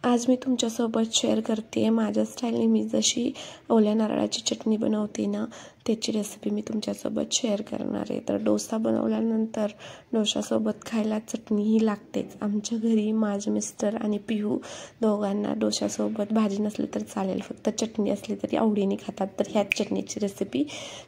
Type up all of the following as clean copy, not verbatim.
आज मी तुमच्यासोबत शेअर करते माझ्या स्टाईलने मी जशी ओल्या नारळाची चटणी बनवते ना त्याची रेसिपी मी तुमच्यासोबत शेअर करणार आहे। तर डोसा बनवल्यानंतर डोशासोबत खायला चटणी ही लागतेच। आमच्या घरी माझे मिस्टर आणि पिहू दोघांना डोशासोबत भाजी नसली तर चालेल, फक्त चटणी असली तरी आवडीने खातात। तर ह्याच चटणीची रेसिपी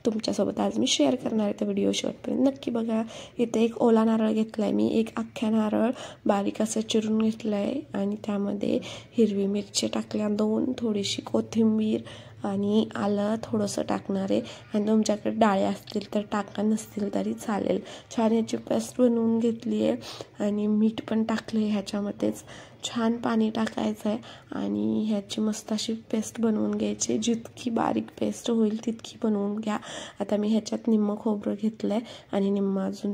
तुमच्यासोबत आज मी शेअर करणार आहे। तर व्हिडिओ शेवटपर्यंत नक्की बघा। इथे एक ओला नारळ घेतलाय मी, एक अख्ख्या नारळ बारीक असं चिरून घेतलाय आणि त्यामध्ये हिरवी मिरची टाकल्या 2, थोडीशी कोथिंबीर आणि आलं थोडंसं टाकणार आहे। आणि तुमच्याकडे डाळी असतील तर टाका, नसतील तरी चालेल। छान याची पेस्ट बनवून घेतली आहे आणि मीठ पण टाकले ह्याच्यामध्येच। छान पाणी टाकायचं आहे आणि ह्याची मस्त अशी पेस्ट बनवून घ्यायची। जितकी बारीक पेस्ट होईल तितकी बनवून घ्या। आता मी ह्याच्यात निम्मं खोबरं घेतलं आहे आणि निम्मं अजून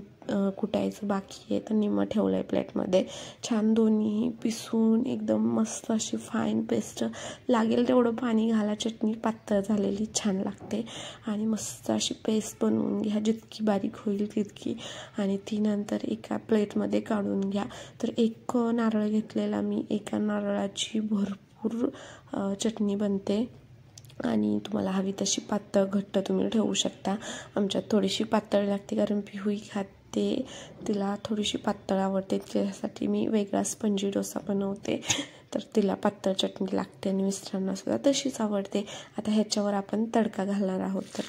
कुटायचं बाकी आहे, तर निम्मं ठेवलं आहे प्लेटमध्ये। छान दोन्ही पिसून एकदम मस्त अशी फाईन पेस्ट, लागेल तेवढं पाणी घाला, चटणी पातळ झालेली छान लागते। आणि मस्त अशी पेस्ट बनवून घ्या, जितकी बारीक होईल तितकी। आणि ती नंतर एका प्लेटमध्ये काढून घ्या। तर एक नारळ घेतलेला मी, एका नारळाची भरपूर चटणी बनते आणि तुम्हाला हवी तशी पातळ घट्ट तुम्ही ठेवू शकता। आमच्यात थोडीशी पातळ लागते कारण पिहूही खाते, तिला थोडीशी पातळ आवडते, त्यासाठी मी वेगळा स्पंजी डोसा बनवते। तर तिला पातळ चटणी लागते आणि मिस्टरांना सुद्धा तशीच आवडते। आता ह्याच्यावर आपण तडका घालणार आहोत। तर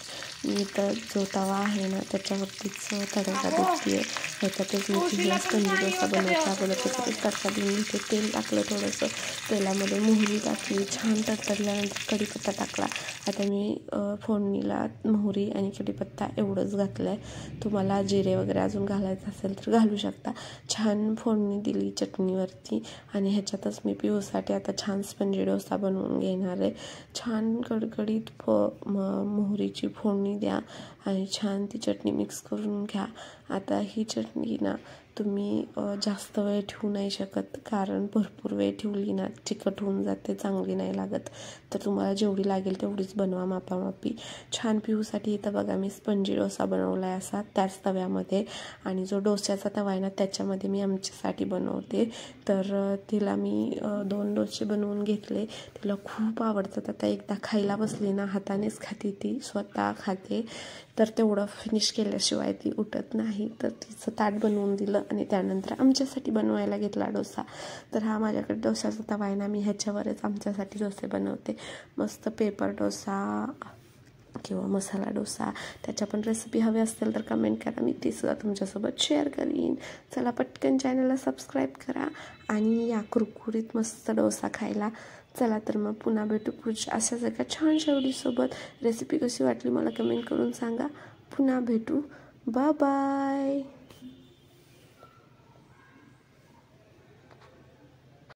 मी तर जो तवा आहे ना त्याच्यावरतीच तडका देते। ह्याच्यातच मी पिहूला स्पंजी डोसा बनवायचा अगोदर त्याच्यातच तडका देऊन घेते। तेल टाकलं थोडंसं, तेलामध्ये मोहरी टाकली, छान तडतडल्यानंतर कढीपत्ता टाकला। आता मी फोडणीला मोहरी आणि कढीपत्ता एवढंच घातलं आहे। तुम्हाला जिरे वगैरे अजून घालायचं असेल तर घालू शकता। छान फोडणी दिली चटणीवरती आणि ह्याच्यातच मी पिहूसाठी आता छान स्पंजी डोसा बनवून घेणार आहे। छान कडकडीत मोहरीची फोडणी द्या आणि छान ती चटणी मिक्स करून घ्या। आता ही चटणी ना तुम्ही जास्त वेळ ठेवू नाही शकत, कारण भरपूर वेळ ठेवली ना चिकट होऊन जाते, चांगली नाही लागत। तर तुम्हाला जेवढी लागेल तेवढीच बनवा मापामापी। छान पिहूसाठी इथं बघा मी स्पंजी डोसा बनवला आहे असा त्याच तव्यामध्ये, आणि जो डोस्याचा तवा आहे ना त्याच्यामध्ये मी आमच्यासाठी बनवते। तर तिला मी 2 डोसे बनवून घेतले, तिला खूप आवडतात। आता एकदा खायला बसली ना हातानेच खाते, ती स्वतः खाते। तर तेवढं फिनिश केल्याशिवाय ती उठत नाही। तर तिचं ताट बनवून दिलं आणि त्यानंतर आमच्यासाठी बनवायला घेतला डोसा। तर हा माझ्याकडे डोसाचा तवा आहे ना, मी ह्याच्यावरच आमच्यासाठी डोसे बनवते। मस्त पेपर डोसा किंवा मसाला डोसा, त्याच्या पण रेसिपी हवी असतील तर कमेंट करा, मी ती सुद्धा तुमच्यासोबत शेअर करीन। चला पटकन चॅनलला सबस्क्राईब करा आणि या कुरकुरीत मस्त डोसा खायला। चला तर मग पुन्हा भेटू पुढच्या अशाच एका छानशा व्हिडिओसोबत। रेसिपी कशी वाटली मला कमेंट करून सांगा। पुन्हा भेटू, बाय बाय।